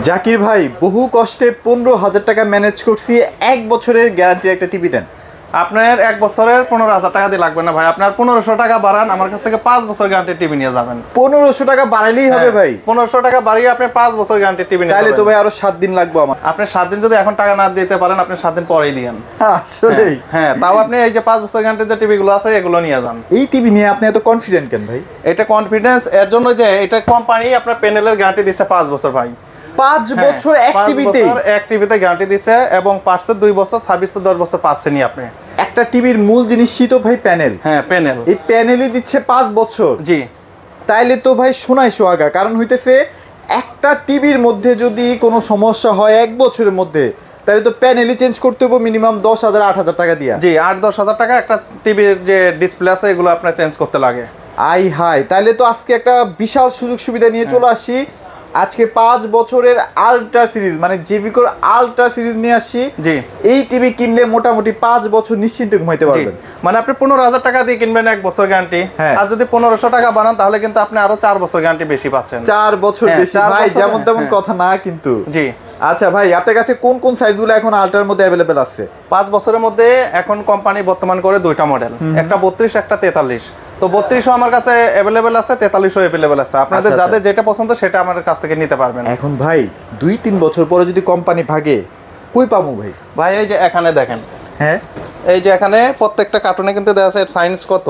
জাকির ভাই বহু কষ্টে 15,000 টাকা ম্যানেজ করছি, 1 বছরের গ্যারান্টি একটা টিভি দেন। আপনার 1 বছরের 15,000 টাকা দিয়ে লাগবে না ভাই, আপনার 1500 টাকা বাড়ান, আমার কাছ থেকে 5 বছর গ্যারান্টি টিভি নিয়ে যাবেন। 1500 টাকা বাড়াইলেই হবে ভাই? 1500 টাকা বাড়িয়ে আপনি 5 বছর গ্যারান্টি টিভি নিয়ে তাহলে তো ভাই আরো 7 দিন লাগবে আমার। আপনি 7 দিন যদি এখন টাকা না দিতে পারেন, আপনি 7 দিন পরেই দিয়েন। আসলেই? হ্যাঁ, তাও আপনি এই যে 5 বছর গ্যারান্টির যে টিভিগুলো আছে এগুলো নিয়ে যান। এই টিভি নিয়ে আপনি এত কনফিডেন্ট কেন ভাই? এটা কনফিডেন্স এর জন্য যে এটা কোম্পানি আপনার প্যানেলের গ্যারান্টি দিচ্ছে 5 বছর ভাই। 5 বছর এক টিভিতে? এক টিভিতে গ্যারান্টি দিচ্ছে এবং পার্টসের 2 বছর, সার্ভিসের 10 বছর পাচ্ছেনই আপনি। একটা টিভির মূল জিনিসই তো ভাই প্যানেল। হ্যাঁ, প্যানেল। এই প্যানেলই দিচ্ছে 5 বছর? জি। তাইলে তো ভাই সোনায় সোহাগা। কারণ হইতেছে একটা টিভির মধ্যে যদি কোনো সমস্যা হয় 1 বছরের মধ্যে, তাহলে তো প্যানেলই চেঞ্জ করতে হবে মিনিমাম 10,000 8,000 টাকা দিয়া। জি, 8-10 হাজার টাকা একটা টিভির যে ডিসপ্লে আছে এগুলো আপনার চেঞ্জ করতে লাগে। আই হাই, তাহলে তো আজকে একটা বিশাল সুযোগ সুবিধা নিয়ে চলে আসি। আজকে 5 বছরের আলট্রা সিরিজ মানে জেভিকোর আলট্রা সিরিজ নিয়ে আসি। জি। এই টিভি কিনলে মোটামুটি 5 বছর নিশ্চিন্তে ঘুমাইতে পারবেন। মানে আপনি 15,000 টাকা দিয়ে কিনবেন 1 বছর গ্যারান্টি, আর যদি 1500 টাকা বানান তাহলে কিন্তু আপনি আরো 4 বছর গ্যারান্টি বেশি পাচ্ছেন। 4 বছর বেশি ভাই, যেমন তেমন কথা না কিন্তু। জি। আচ্ছা ভাই, আপনার কাছে কোন কোন সাইজগুলো এখন আলট্রার মধ্যে अवेलेबल আছে? 5 বছরের মধ্যে এখন কোম্পানি বর্তমান করে 2টা মডেল, একটা 32 একটা 43। তো 32ও আমার কাছে अवेलेबल আছে, 43ও अवेलेबल আছে। আপনাদের যাদের যেটা পছন্দ সেটা আমার কাছ থেকে নিতে পারবেন। এখন ভাই 2-3 বছর পরে যদি কোম্পানি ভাগে, কই পাবো ভাই? ভাই এই যে এখানে দেখেন, হ্যাঁ এই যে এখানে প্রত্যেকটা কার্টুনে কিন্তু দেওয়া আছে সায়েন্স কত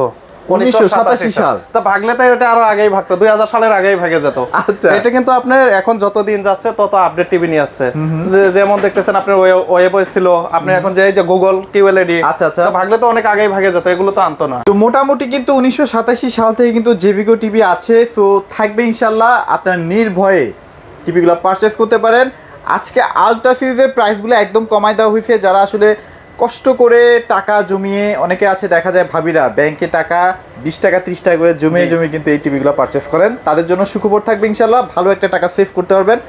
1987 সাল। তো ভাগলে তো এটা আরো আগেই ভাগতো, 2000 সালের আগেই ভাগে যেত। আচ্ছা, এটা কিন্তু আপনার এখন যত দিন যাচ্ছে তত আপডেট টিভি নিয়ে আসছে। যেমন দেখতেছেন আপনার ওয়েবস ছিল, আপনি এখন যে এই যে গুগল কিউএলইডি, আচ্ছা আচ্ছা, ভাগলে তো অনেক আগেই ভাগে যেত, এগুলো তো আনতো না। তো মোটামুটি কিন্তু 1987 সাল থেকে কিন্তু জেভিকো টিভি আছে। সো থাকবে ইনশাআল্লাহ, আপনারা নির্ভয়ে টিভিগুলো পারচেজ করতে পারেন। আজকে আলট্রা সিরিজের প্রাইসগুলো একদম কমাই দেওয়া হয়েছে। যারা আসলে কষ্ট করে টাকা জমিয়ে, অনেকে আছে দেখা যায় ভাবিরা ব্যাংকে টাকা 20 টাকা 30 টাকা করে জমিয়ে কিন্তু এই টিভিগুলো পারচেজ করেন, তাদের জন্য সুখবর থাকবে ইনশাআল্লাহ, ভালো একটা টাকা সেভ করতে পারবেন।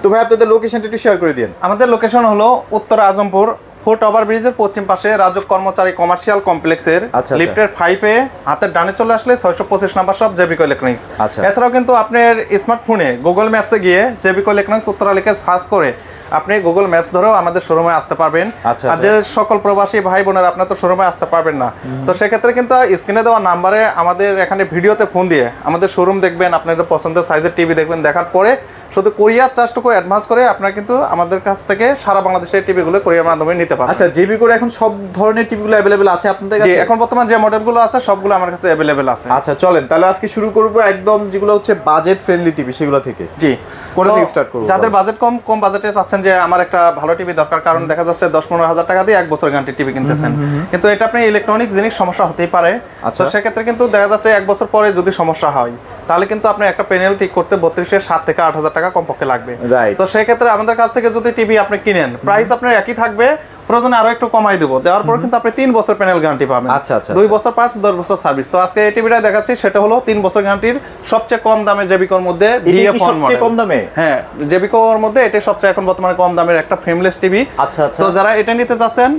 তো ভাই আপনাদের লোকেশনটা একটু শেয়ার করে দিন। আমাদের লোকেশন হলো উত্তর আজমপুর ফুট ওভার ব্রিজের পশ্চিম পাশে রাজক কর্মচারী কমার্শিয়াল কমপ্লেক্সের লিফটের 5-এ হাতের ডানে চলে আসলে 625 নাম্বার শপ জেভিকো ইলেকট্রনিক্স। এছাড়াও কিন্তু আপনার স্মার্টফোনে গুগল ম্যাপসে গিয়ে জেভিকো ইলেকট্রনিক্স উত্তরা লিখে সার্চ করে আপনি গুগল ম্যাপস ধরেও আমাদের শোরুমে আসতে পারবেন। আর যে সকল প্রবাসী ভাই বোনেরা আপনার তো শোরুমে আসতে পারবেন না, তো সেক্ষেত্রে কিন্তু স্ক্রিনে দেওয়া নাম্বারে আমাদের এখানে ভিডিওতে ফোন দিয়ে আমাদের শোরুম দেখবেন, আপনাদের পছন্দের সাইজের টিভি দেখবেন, দেখার পরে শুধু কোরিয়ার চার্জটুকু অ্যাডভান্স করে আপনারা কিন্তু আমাদের কাছ থেকে সারা বাংলাদেশের টিভিগুলো কোরিয়ার মাধ্যমে নিতে পারবেন। আচ্ছা, জেভিকোর এখন সব ধরনের টিভিগুলো अवेलेबल আছে আপনাদের কাছে? এখন বর্তমান যে মডেলগুলো আছে সবগুলো আমার কাছে अवेलेबल আছে। আচ্ছা চলেন তাহলে আজকে শুরু করব একদম যেগুলো হচ্ছে বাজেট ফ্রেন্ডলি টিভি সেগুলো থেকে। জি, কোথা থেকে স্টার্ট করব? যাদের বাজেট কম বাজেটে চাচ্ছেন যে আমার একটা ভালো টিভি দরকার, কারণ দেখা যাচ্ছে 10-15 হাজার টাকা দিয়ে 1 বছর গ্যারান্টি টিভি কিনতেছেন, কিন্তু এটা আপনি ইলেকট্রনিক জিনিস সমস্যা হতেই পারে। তো সেক্ষেত্রে কিন্তু দেখা যাচ্ছে 1 বছর পরে যদি সমস্যা হয় তাহলে কিন্তু আপনি একটা প্যানেল ঠিক করতে 32-এর 7 থেকে 8 হাজার টাকা কমপক্ষে লাগবে। তো সেক্ষেত্রে আমাদের কাছ থেকে যদি টিভি আপনি কিনেন, প্রাইস আপনার একই থাকবে, প্রয়োজনে আরো একটু কমাই দেবো, দেওয়ার পর কিন্তু আপনি 3 বছর প্যানেল গ্যারান্টি পাবেন। 2 বছর পার্টস, 10 বছর সার্ভিস। তো আজকে এই টিভিটা দেখাচ্ছি সেটা হলো 3 বছর গ্যারান্টির সবচেয়ে কম দামে জেভিকোর মধ্যে DF1 মডেল। কম দামে? হ্যাঁ, জেভিকোর মধ্যে এটা সবচেয়ে এখন বর্তমানে কম দামের একটা ফ্রেমলেস টিভি। আচ্ছা আচ্ছা, তো যারা এটা নিতে চাচ্ছেন,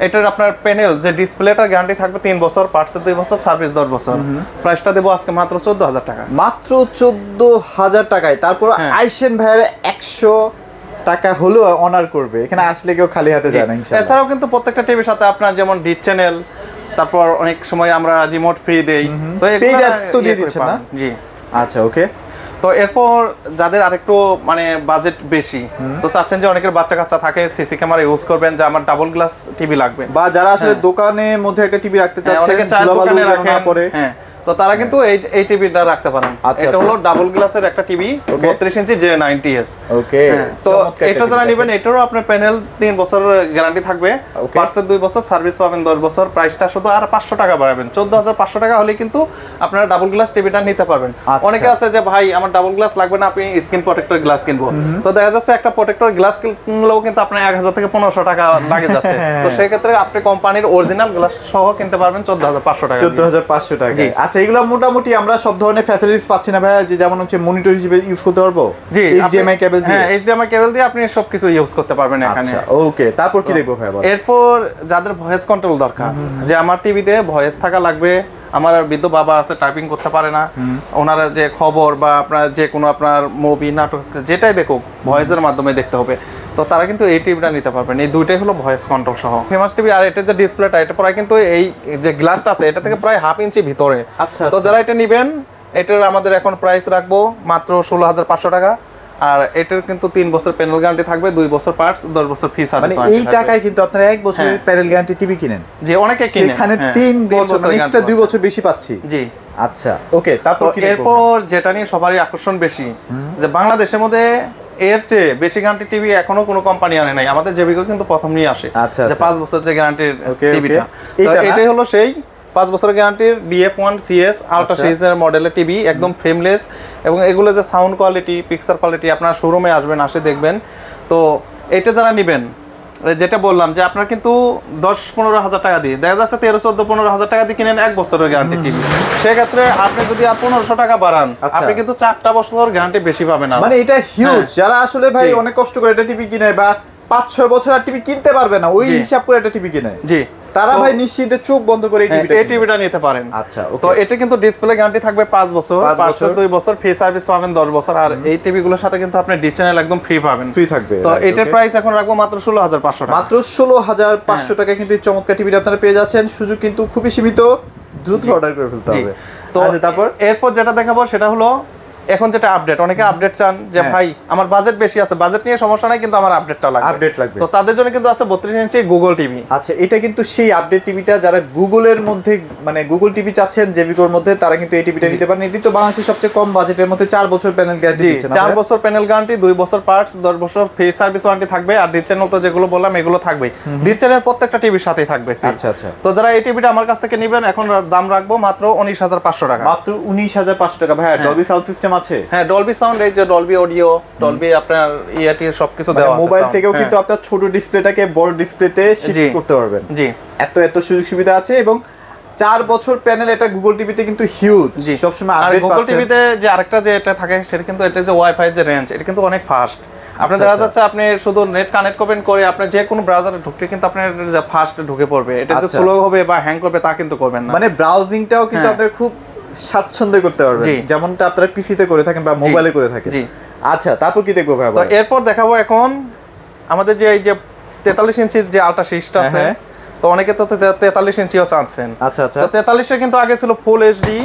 এটার আপনার প্যানেল যে ডিসপ্লেটা গ্যারান্টি থাকবে 3 বছর, পার্টসের 2 বছর, সার্ভিস 10 বছর। প্রাইসটা দেবো আজকে মাত্র 14,000 টাকা। মাত্র 14,000 টাকায়? তারপর আইসেন ভাইয়ের 100 টাকা হলো অনার করবে, এখানে আসলে কেউ খালি হাতে যায় না ইনশাআল্লাহ। এছাড়াও কিন্তু প্রত্যেকটা টিভির সাথে আপনার যেমন ডিশ চ্যানেল, তারপর অনেক সময় আমরা রিমোট ফ্রি দেই, তো পেইড অ্যাপস তো দিয়ে দিচ্ছেন না? জি। আচ্ছা ওকে। তো এরপর যাদের আরেকটু মানে বাজেট বেশি, তো চাচ্ছেন যে অনেকের বাচ্চা কাচ্চা থাকে, সিসি ক্যামেরা ইউজ করবেন, যে আমার ডাবল গ্লাস টিভি লাগবে, বা যারা আসলে দোকানের মধ্যে একটা টিভি রাখতে চাচ্ছেন, অনেকে চায় দোকানে রাখেন, হ্যাঁ, তো তারা কিন্তু এই টিভিটা রাখতে পারেন। এটা হলো ডাবল গ্লাসের একটা টিভি, 32 ইঞ্চি J90S। ওকে। তো এটা যারা নেবেন, এটারও আপনার প্যানেল 3 বছর গ্যারান্টি থাকবে, পার্টসের 2 বছর, সার্ভিস পাবেন 10 বছর। প্রাইসটা শুধু আর 500 টাকা বাড়াবেন, 14,500 টাকা হলে কিন্তু আপনারা ডাবল গ্লাস টিভিটা নিতে পারবেন। অনেকে আছে যে ভাই আমার ডাবল গ্লাস লাগবে না, আপনি স্ক্রিন প্রোটেক্টর গ্লাস কিনবো, তো দেখা যাচ্ছে একটা প্রোটেক্টর গ্লাস কিনলেও কিন্তু আপনার 1000 থেকে 1500 টাকা লাগে যাচ্ছে। তো সেই ক্ষেত্রে আপনি কোম্পানির অরিজিনাল গ্লাস সহ কিনতে পারবেন 14,500 টাকা। 14,500 টাকা। আচ্ছা, এগুলো মোটামুটি আমরা সব ধরনের ফ্যাসিলিটিস পাচ্ছি না ভাই? যে যেমন হচ্ছে মনিটর হিসেবে ইউজ করতে পারবো? জি, HDMI কেবল দিয়ে? হ্যাঁ, HDMI কেবল দিয়ে আপনি সবকিছু ইউজ করতে পারবেন এখানে। আচ্ছা ওকে, তারপর কি দেখবো ভাই? এরপর যাদের ভয়েস কন্ট্রোল দরকার, যে আমার টিভিতে ভয়েস থাকা লাগবে, আমার বৃদ্ধ বাবা আছে, টাইপিং করতে পারে না, ওনারা যে খবর বা আপনার যে কোনো আপনার মুভি নাটক যেটাই দেখুক ভয়েসের মাধ্যমে দেখতে হবে, তো তারা কিন্তু এই টিভিটা নিতে পারবেন। এই দুইটাই হলো ভয়েস কন্ট্রোল সহ ফেমাস টিভি। আর এটা যে ডিসপ্লেটা, এটা প্রায় কিন্তু এই যে গ্লাসটা আছে এটা থেকে প্রায় 1/2 ইঞ্চি ভিতরে। আচ্ছা, তো যারা এটা নেবেন, এটার আমাদের এখন প্রাইস রাখবো মাত্র 16,500 টাকা। আর এটার কিন্তু 3 বছর প্যানেল গ্যারান্টি থাকবে, 2 বছর পার্টস, 10 বছর ফ্রি সার্ভিস। মানে এই টাকায় কিন্তু আপনারা 1 বছরের প্যানেল গ্যারান্টি টিভি কিনেন, যে অনেকে কিনে এখানে 3 বছর মানে এক্সট্রা 2 বছর বেশি পাচ্ছি। জি আচ্ছা, ওকে। তারপর এরপর যেটা নিয়ে সবারই আকর্ষণ বেশি, যে বাংলাদেশের মধ্যে এর চেয়ে বেশি গ্যারান্টি টিভি এখনো কোনো কোম্পানি আনে নাই, আমাদের জেবিকো কিন্তু প্রথম নিয়ে আসে। আচ্ছা, যে 5 বছর যে গ্যারান্টির টিভিটা, এটাই হলো সেই 5 বছরের গ্যারান্টির DF1 CS আলট্রা সিরিজের মডেলের টিভি, একদম ফ্রেমলেস। এবং এগুলো যে সাউন্ড কোয়ালিটি, পিকচার কোয়ালিটি, আপনার শোরুমে আসবেন, আসে দেখবেন। তো এটা যারা নেবেন, যেটা বললাম যে আপনার কিন্তু 10-15 হাজার টাকা দিয়ে, দেখা যাচ্ছে 13-14-15 হাজার টাকা দিয়ে কিনেন 1 বছরের গ্যারান্টি টিভি, সেক্ষেত্রে আপনি যদি 1500 টাকা বাড়ান, আপনি কিন্তু 4টা বছর গ্যারান্টি বেশি পাবেন। মানে এটা হিউজ। যারা আসলে ভাই অনেক কষ্ট করে একটা টিভি কিনে বা 5-6 বছর আর টিভি কিনতে পারবে না, ওই হিসাব করে একটা টিভি কিনে, জি, তারা ভাই নিশ্চিন্তে চোখ বন্ধ করে এই টিভিটা নিতে পারেন। আচ্ছা, তো এটা কিন্তু ডিসপ্লে গ্যারান্টি থাকবে 5 বছর, পার্টসে 2 বছর, ফ্রি সার্ভিস পাবেন 10 বছর। আর এই টিভিগুলোর সাথে কিন্তু আপনি ডিশ চ্যানেল একদম ফ্রি পাবেন, ফ্রি থাকবে। তো এটার প্রাইস এখন রাখবো মাত্র 16,500 টাকা। মাত্র 16,500 টাকা কিন্তু এই চমৎকার টিভিটা আপনারা পেয়ে যাচ্ছেন। সুযোগ কিন্তু খুবই সীমিত, দ্রুত অর্ডার করে ফেলতে হবে। তো তারপর এরপর যেটা দেখাবো সেটা হলো এখন যেটা আপডেট, অনেকে আপডেট চান যে ভাই আমার বাজেট বেশি আছে, বাজেট নিয়ে সমস্যা নাই, কিন্তু আমার আপডেটটা লাগবে। তো তাদের জন্য কিন্তু আছে 32 ইঞ্চি গুগল টিভি। আচ্ছা, এটা কিন্তু সেই আপডেট টিভিটা, যারা গুগলের মধ্যে মানে গুগল টিভি চাচ্ছেন জেবিকোর মধ্যে, তারা কিন্তু এই টিভিটা নিতে পারেন। এটি তো বাংলাদেশের সবচেয়ে কম বাজেটের মধ্যে 4 বছর প্যানেল গ্যারান্টি দিচ্ছে না? 4 বছর প্যানেল গ্যারান্টি, 2 বছর পার্টস, 10 বছর ফ্রি সার্ভিস ওয়ারেন্টি থাকবে। আর ডিশ চ্যানেল তো যেগুলো বললাম এগুলো থাকবে, ডিশ চ্যানেল প্রত্যেকটা টিভির সাথেই থাকবে। আচ্ছা আচ্ছা। তো যারা এই টিভিটা আমার কাছ থেকে নেবেন, এখন দাম রাখবো মাত্র 19,500 টাকা। মাত্র 19,500 টাকা। ভাই ডলবি সাউন্ড সিস্টেম আছে? হ্যাঁ, ডলবি সাউন্ড, এই যে ডলবি অডিও, ডলবি আপনার ইএটি সবকিছু দেওয়া আছে। মোবাইল থেকেও কিন্তু আপনার ছোট ডিসপ্লেটাকে বড় ডিসপ্লেতে শিফট করতে পারবেন। জি, এত সুযোগ সুবিধা আছে। এবং 4 বছর প্যানেল, এটা গুগল টিভিতে কিন্তু হিউজ, সব সময় আপডেট পাচ্ছেন। গুগল টিভিতে যে আরেকটা যে এটা থাকে, সেটা কিন্তু এটা যে ওয়াইফাই যে রেঞ্জ, এটা কিন্তু অনেক ফাস্ট। আপনি দেখা যাচ্ছে আপনি শুধু নেট কানেক্ট করবেন, করে আপনি যে কোনো ব্রাউজারে ঢুকতে কিন্তু আপনার ফাস্ট ঢুকে পড়বে। এটা যে স্লো হবে বা হ্যাং করবে তা কিন্তু করবেন না। মানে ব্রাউজিংটাও কিন্তু আপনি খুব স্বাচ্ছন্দ্যে করতে পারবেন, যেমনটা আপনারা পিসিতে করে থাকেন বা মোবাইলে করে থাকেন। আচ্ছা, তারপর কি দেখবো ভাই? তো এরপর দেখাবো এখন আমাদের যে এই যে 43 ইঞ্চির যে আলট্রা সিরিজটা আছে, তো অনেকে তো 43 ইঞ্চিও চাচ্ছেন। আচ্ছা আচ্ছা। তো 43 কিন্তু আগে ছিল ফুল এইচডি,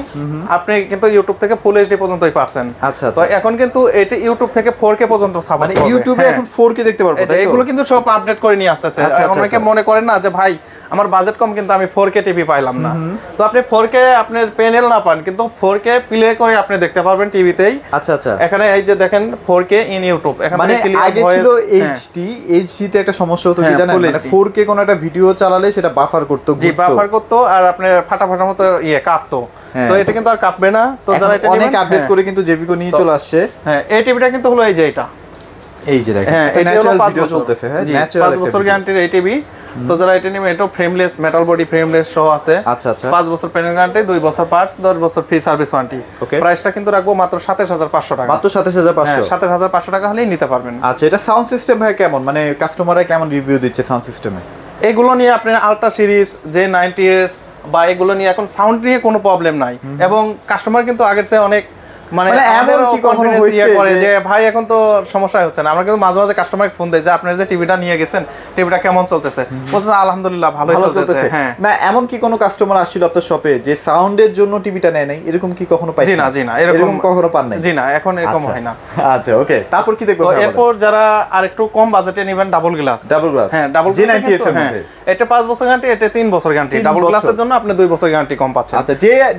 আপনি কিন্তু ইউটিউব থেকে ফুল এইচডি পর্যন্তই পাচ্ছেন। আচ্ছা। তো এখন কিন্তু এটা ইউটিউব থেকে 4K পর্যন্ত সাপোর্ট করবে। মানে ইউটিউবে এখন 4K দেখতে পারবো, তাই তো? এগুলো কিন্তু সব আপডেট করে নিয়ে আসতেছে। অনেকে মনে করেন না যে ভাই আমার বাজেট কম কিন্তু আমি 4K টিভি পাইলাম না, তো আপনি 4K আপনার প্যানেল না পান, কিন্তু 4K প্লে করে আপনি দেখতে পারবেন টিভিতেই। আচ্ছা আচ্ছা। এখানে এই যে দেখেন 4K ইন ইউটিউব, এখানে মানে আগে ছিল এইচডি তে একটা সমস্যা হতো কি জানেন, মানে 4K কোন একটা ভিডিও চালালে সেটা বাফার করতে, জি বাফার করতো, আর আপনার ফাটাফাটা মতো কাঁপতো। তো এটা কিন্তু আর কাঁপবে না। তো যারা এটা অনেক আপডেট করে কিন্তু জেবিকো নিয়ে চলে আসছে। হ্যাঁ, এই টিভিটা কিন্তু হলো এই যে এটা, এই যে দেখেন, হ্যাঁ এটা হলো 5 বছর চলতেছে। হ্যাঁ, 5 বছর গ্যারান্টির এই টিভি। তো যারা এটা নেবে, এটা ফ্রেমলেস, মেটাল বডি ফ্রেমলেস সহ আছে। আচ্ছা আচ্ছা। 5 বছর প্যানেল গ্যারান্টি, 2 বছর পার্টস, 10 বছর ফ্রি সার্ভিস ওয়ারেন্টি। প্রাইসটা কিন্তু রাখবো মাত্র 27,500 টাকা। মাত্র 27,500। 27,500 টাকা হলেই নিতে পারবেন। আচ্ছা, এটা সাউন্ড সিস্টেম ভাই কেমন, মানে কাস্টমাররা কেমন রিভিউ দিচ্ছে সাউন্ড সিস্টেমে? এগুলো নিয়ে আপনার আলট্রা সিরিজ, J90S বা এগুলো নিয়ে এখন সাউন্ড নিয়ে কোনো প্রবলেম নাই। এবং কাস্টমার কিন্তু আগের চেয়ে অনেক মানে আমাদের কি কনফিডেন্স ইয়া করে যে ভাই এখন তো সমস্যা হচ্ছে না। আমরা কিন্তু মাঝে মাঝে কাস্টমার ফোন দেই যে আপনারা যে টিভিটা নিয়ে গেছেন, টিভিটা কেমন চলতেছে? বলছে আলহামদুলিল্লাহ ভালোই চলতেছে। হ্যাঁ, না এমন কি কোনো কাস্টমার আসছিল আপনার শপে যে সাউন্ডের জন্য টিভিটা নেয় নাই, এরকম কি কখনো পাইছেন? জি না, এরকম কখনো পান নাই? জি না, এখন এরকম হয় না। আচ্ছা, ওকে। তারপর কি দেখবো? এরপর যারা আরেকটু কম বাজেটে নেবেন, ডাবল গ্লাস। হ্যাঁ, ডাবল গ্লাস J90S এর মধ্যে এটা 5 বছর গ্যারান্টি, এটা 3 বছর গ্যারান্টি। ডাবল গ্লাসের জন্য আপনি 2 বছর গ্যারান্টি কম পাচ্ছেন। আচ্ছা,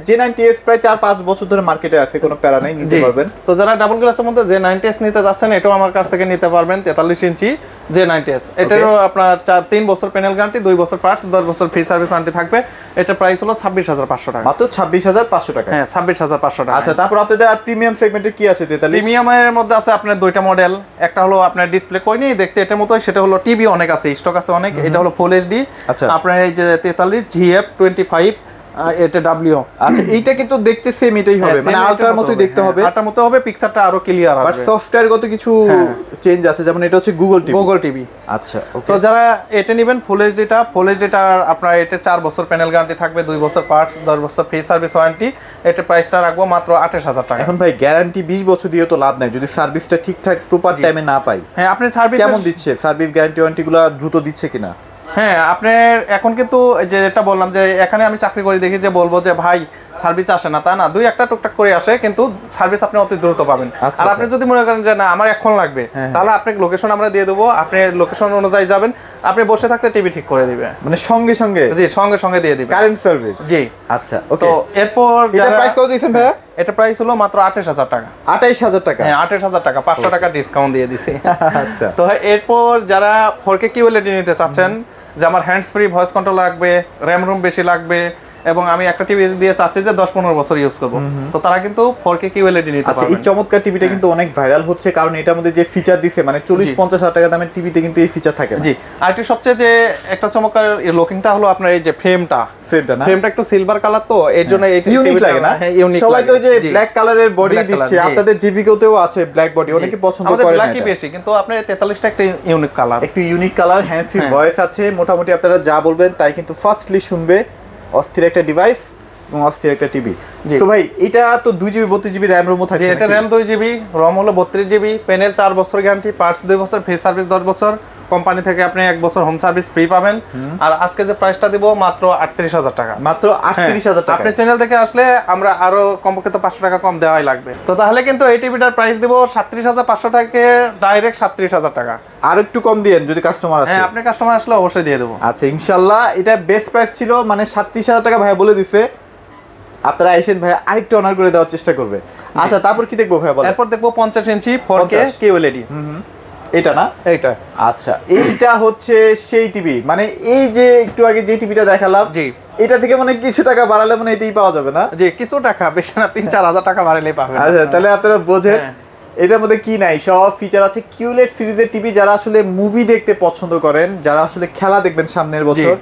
J90S প্রায় 4-5 বছর ধরে মার্কেটে আছে, কোনো প্যারা নাই, নিতে পারবেন। তো যারা ডাবল গ্লাসের মধ্যে J90S নিতে যাচ্ছেন, এটাও আমার কাছ থেকে নিতে পারবেন। 43 ইঞ্চি J90S, এটারও আপনার 3 বছর প্যানেল গ্যারান্টি, 2 বছর পার্টস, 10 বছর ফ্রি সার্ভিস ওয়ারেন্টি থাকবে। এটা প্রাইস হলো 26,500 টাকা। মাত্র 26,500 টাকা। হ্যাঁ, 26,500 টাকা। আচ্ছা, তারপর আপনাদের আর প্রিমিয়াম সেগমেন্টের কি আছে? 43 প্রিমিয়ামের মধ্যে আছে আপনার দুইটা মডেল। একটা হলো আপনার ডিসপ্লে কই নেই, দেখতে এটার মতোই, সেটা হলো টিভি অনেক আছে, স্টক আছে অনেক। এটা হলো ফুল এইচডি। আপনার এই যে 43 GF25 এটা ডাব্লিউ। আচ্ছা এইটা কিন্তু দেখতে সেম এটাই হবে, মানে আল্ট্রার মতোই দেখতে হবে, আল্ট্রার মতো হবে, পিকচারটা আরো ক্লিয়ার হবে, বাট সফটওয়্যারগত কিছু চেঞ্জ আছে, যেমন এটা হচ্ছে গুগল টিভি। আচ্ছা ওকে। তো যারা এটা নেবেন ফুল এইচডিটা আপনার এটা 4 বছর প্যানেল গ্যারান্টি থাকবে, 2 বছর পার্টস, 10 বছর ফ্রি সার্ভিস ওয়ারেন্টি। এটা প্রাইসটা রাখবো মাত্র 28000 টাকা। এখন ভাই গ্যারান্টি 20 বছর দিয়ে তো লাভ নাই যদি সার্ভিসটা ঠিকঠাক প্রপার টাইমে না পাই। হ্যাঁ আপনি সার্ভিস কেমন দিচ্ছে, সার্ভিস গ্যারান্টি ওয়ারেন্টিগুলো দ্রুত দিচ্ছে কিনা? হ্যাঁ আপনার এখন কিন্তু যে এটা বললাম যে এখানে আমি চাকরি করে দেখি যে বলবো যে ভাই সার্ভিস আসে না, তা না, 2-1টা টুকটাক করে আসে, কিন্তু সার্ভিস আপনি অতি দ্রুত পাবেন। আর আপনি যদি মনে করেন যে না আমার এখন লাগবে, তাহলে আপনাকে লোকেশন আমরা দিয়ে দেবো, আপনি লোকেশন অনুযায়ী যাবেন, আপনি বসে থাকতে টিভি ঠিক করে দিবে, মানে সঙ্গে সঙ্গে? জি সঙ্গে সঙ্গে দিয়ে দিবে, কারেন্ট সার্ভিস। জি আচ্ছা ওকে। তো এরপর এটা প্রাইস কত দিয়েছেন ভাইয়া? এটা প্রাইস হলো মাত্র 28000 টাকা। 28000 টাকা? হ্যাঁ 28000 টাকা, 500 টাকা ডিসকাউন্ট দিয়ে দিছি। আচ্ছা। তো এরপর যারা 4K QLED নিতে চাচ্ছেন, যে আমার হ্যান্ডস ফ্রি ভয়েস কন্ট্রোল লাগবে, র্যাম রুম বেশি লাগবে, এবং আমি একটা টিভি দিয়ে চাচ্ছি যে 10-15 বছর ইউজ করব, তো তারা কিন্তু 4K QLED নিতে পারবে। এই চমৎকার টিভিটা কিন্তু অনেক ভাইরাল হচ্ছে, কারণ এটার মধ্যে যে ফিচার দিছে, মানে 40-50 হাজার টাকা দামের টিভিতে কিন্তু এই ফিচার থাকে না। জি, আর এটি সবচেয়ে যে একটা চমৎকার লুকিংটা হলো আপনার এই যে ফ্রেমটা একটু সিলভার কালার, তো এর জন্য এটা ইউনিক লাগে না? সবাই তো যে ব্ল্যাক কালারের বডি দিচ্ছে, আপনাদের জিভিকেতেও আছে ব্ল্যাক বডি, অনেকে পছন্দ করে না। ব্ল্যাকই বেশি, কিন্তু আপনার 43টা একটা ইউনিক কালার, একটু unique colour, hand free voice আছে, মোটামুটি আপনারা যা বলবেন তাই কিন্তু ফার্স্টলি শুনবে। অস্থির একটা ডিভাইস এবং অস্থির একটা টিভি। তো ভাই এটা তো 2GB 32GB র‍্যাম রোমও থাকে। এটা র‍্যাম 2GB, রম হলো 32GB, প্যানেল 4 বছর গ্যারান্টি, পার্টস 2 বছর, ফ্রি সার্ভিস 10 বছর, কোম্পানি থেকে আপনি 1 বছর হোম সার্ভিস ফ্রি পাবেন। আর আজকে যে প্রাইসটা দিব মাত্র 38000 টাকা। মাত্র 38000 টাকা। আপনি চ্যানেল থেকে আসলে আমরা আরো কমপক্ষে তো 500 টাকা কম দেওয়াই লাগবে। তো তাহলে কিন্তু এই টিভিটার প্রাইস দিব 37500 টাকা, ডাইরেক্ট 37000 টাকা। আর একটু কম দিয়েন যদি কাস্টমার আসে। হ্যাঁ আপনি কাস্টমার আসলে অবশ্যই দিয়ে দেব। আচ্ছা ইনশাআল্লাহ। এটা বেস্ট প্রাইস ছিল, মানে 37000 টাকা ভাই বলে দিছে, আপনারা আইসেন ভাই আরেকটু অনার করে দেওয়ার চেষ্টা করবে। আচ্ছা তারপর কি দেখবো ভাই বলেন? এরপর দেখবো 50 ইঞ্চি 4K QLED। এটা না? এইটা। আচ্ছা এইটা হচ্ছে সেই টিভি, মানে এই যে একটু আগে যে টিভিটা দেখালাম, জি এটা থেকে মানে কিছু টাকা বাড়ালে মানে এটাই পাওয়া যাবে না? জি কিছু টাকা, বেশি না, 3-4 হাজার টাকা বাড়ালেই পাবেন। আচ্ছা তাহলে আপনারা বোঝেন এটার মধ্যে কি নাই, সব ফিচার আছে। QLED সিরিজের টিভি যারা আসলে মুভি দেখতে পছন্দ করেন, যারা আসলে খেলা দেখবেন সামনের বছর,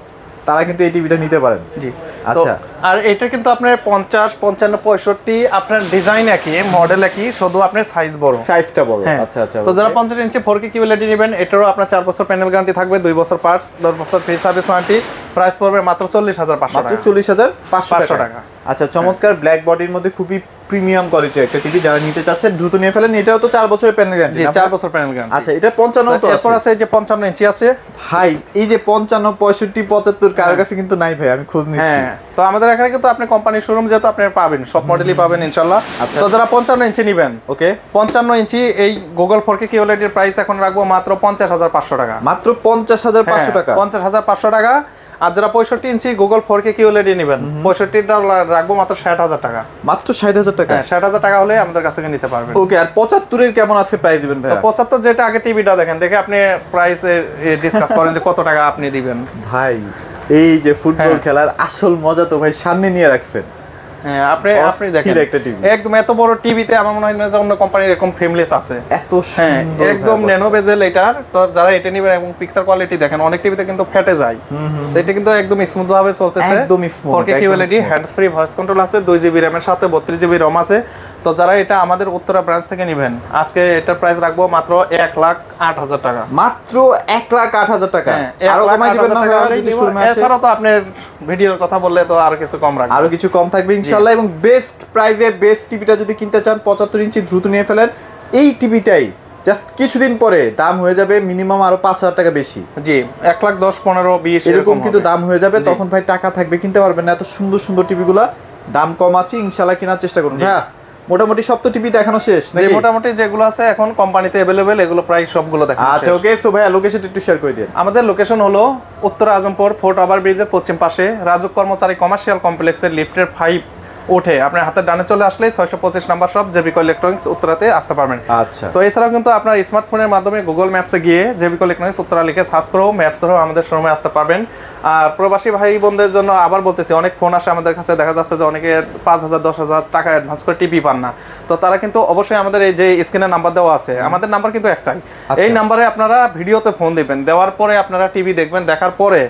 তারা কিন্তু এই টিভিটা নিতে পারেন। জি আচ্ছা। আর এটা কিন্তু আপনার 50, 55, 65 আপনার ডিজাইন একই, মডেল একই, শুধু আপনার সাইজ বড়, সাইজটা বড়। আচ্ছা আচ্ছা। তো যারা 50 ইঞ্চি 4K QLED নেবেন, এটারও আপনার 4 বছর প্যানেল গ্যারান্টি থাকবে, 2 বছর পার্টস, 10 বছর ফ্রি সার্ভিস ওয়ারেন্টি। প্রাইস পড়বে মাত্র 40500 টাকা। মাত্র 40500 টাকা। আচ্ছা চমৎকার ব্ল্যাক বডির মধ্যে খুবই প্রিমিয়াম কোয়ালিটির একটা টিভি, যারা নিতে চাচ্ছেন দ্রুত নিয়ে ফেলেন। এটাও তো 4 বছরের প্যানেল গ্যারান্টি। জি 4 বছর প্যানেল গ্যারান্টি। আচ্ছা এটা 55 তো আছে। এরপর আছে এই যে 55 ইঞ্চি আছে ভাই, এই যে 55, 65, 75 কার কাছে কিন্তু নাই ভাই, আমি খোঁজ নিচ্ছি। হ্যাঁ তো আমাদের এখানে কিন্তু আপনি কোম্পানি শোরুম যেহেতু আপনি পাবেন, সব মডেলই পাবেন ইনশাআল্লাহ। তো যারা 55 ইঞ্চি নেবেন, ওকে 55 ইঞ্চি এই গুগল 4K QLED এর প্রাইস এখন রাখবো মাত্র 50500 টাকা। মাত্র 50500 টাকা। 50500 টাকা। আর যারা 65 ইঞ্চি গুগল 4K QLED নেবেন, 65টা রাখবো মাত্র 60000 টাকা। মাত্র 60000 টাকা? হ্যাঁ 60000 টাকা হলে আমাদের কাছ থেকে নিতে পারবেন। ওকে। আর 75 এর কেমন আছে প্রাইস দিবেন ভাই? 75 যেটা আগে টিভিটা দেখেন, দেখে আপনি প্রাইস ডিসকাস করেন যে কত টাকা আপনি দিবেন। ভাই এই যে ফুটবল খেলার আসল মজা তো ভাই সামনে নিয়ে রাখছেন। হ্যাঁ আপনি দেখেন একদম এত বড় টিভিতে আমার মনে হয় না যে অন্য কোম্পানির এরকম ফ্রেমলেস আছে, এত সুন্দর, একদম ন্যানো বেজেল এটা। তো যারা এটা নেবেন এবং পিকচার কোয়ালিটি দেখেন, অনেক টিভিতে কিন্তু ফেটে যায়, তো এটা কিন্তু একদম স্মুথ ভাবে চলতেছে, একদম smooth. 4K QLED, hands free voice control আছে, 2GB র‍্যাম এর সাথে 32GB রম আছে। তো যারা এটা আমাদের উত্তরা ব্রাঞ্চ থেকে নেবেন, আজকে এটার প্রাইস রাখবো মাত্র 1,08,000 টাকা। মাত্র 1,08,000 টাকা। আরো কমাই দিবেন না ভাই যদি শোরুমে আসে? এছাড়া তো আপনার ভিডিওর কথা বললে তো আরো কিছু কম রাখবো, আরো কিছু কম থাকবে ইনশাআল্লাহ। এবং বেস্ট প্রাইসে বেস্ট টিভিটা যদি কিনতে চান 75 ইঞ্চি দ্রুত নিয়ে ফেলেন। এই টিভিটাই জাস্ট কিছুদিন পরে দাম হয়ে যাবে মিনিমাম আরো 5000 টাকা বেশি। জি 1,10,000, 15,000, 20 এরকম কিন্তু দাম হয়ে যাবে। তখন ভাই টাকা থাকবে কিনতে পারবেন না। এত সুন্দর সুন্দর টিভিগুলা দাম কম আছে, ইনশাআল্লাহ কেনার চেষ্টা করুন। হ্যাঁ মোটামুটি সব তো টিভি দেখানো শেষ নাকি? মোটামুটি যেগুলো আছে এখন কোম্পানিতে अवेलेबल এগুলো প্রায় সবগুলো দেখানো শেষ। আচ্ছা ওকে। সো ভাই লোকেশনটা একটু শেয়ার করে দিন। আমাদের লোকেশন হলো উত্তর আজমপুর ফোর্ট ওভার ব্রিজের পশ্চিম পাশে রাজুক কর্মচারী কমার্শিয়াল কমপ্লেক্সের লিফটের 5 উঠে আপনার হাতের ডানে চলে আসলেই 625 নাম্বার শপ জেবিকো ইলেকট্রনিক্স উত্তরাতে আসতে পারবেন। আচ্ছা। তো এছাড়াও কিন্তু আপনার স্মার্টফোনের মাধ্যমে গুগল ম্যাপসে গিয়ে জেবিকো ইলেকট্রনিক্স উত্তরা লিখে সার্চ করেও ম্যাপস ধরেও আমাদের শোরুমে আসতে পারবেন। আর প্রবাসী ভাই বোনদের জন্য আবার বলতেছি, অনেক ফোন আসে আমাদের কাছে, দেখা যাচ্ছে যে অনেকে 5000 10,000 টাকা অ্যাডভান্স করে টিভি পান না। তো তারা কিন্তু অবশ্যই আমাদের এই যে স্ক্রিনে নাম্বার দেওয়া আছে, আমাদের নাম্বার কিন্তু একটাই, এই নাম্বারে আপনারা ভিডিওতে ফোন দিবেন, দেওয়ার পরে আপনারা টিভি দেখবেন, দেখার পরে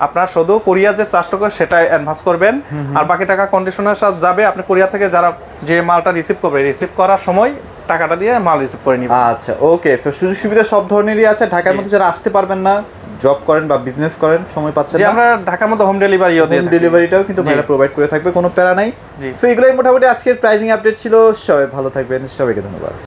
আপনার শুধু কুরিয়ার যে চার্জটা সেটা অ্যাডভান্স করবেন, আর বাকি টাকা কন্ডিশনের সাথে যাবে। আপনি কুরিয়ার থেকে যারা যে মালটা রিসিভ করবে, রিসিভ করার সময় টাকাটা দিয়ে মাল রিসিভ করে নিবেন। আচ্ছা ওকে, তো সুযোগ সুবিধা সব ধরনেরই আছে। ঢাকার মধ্যে যারা আসতে পারবেন না, জব করেন বা বিজনেস করেন, সময় পাচ্ছেন না, আমরা ঢাকার মধ্যে হোম ডেলিভারিও দিই। হোম ডেলিভারিটাও কিন্তু ভাইরা প্রোভাইড করে থাকবে, কোনো প্যারা নাই। সো এগুলোই মোটামুটি আজকের প্রাইসিং আপডেট ছিল। সবাই ভালো থাকবেন, সবাইকে ধন্যবাদ।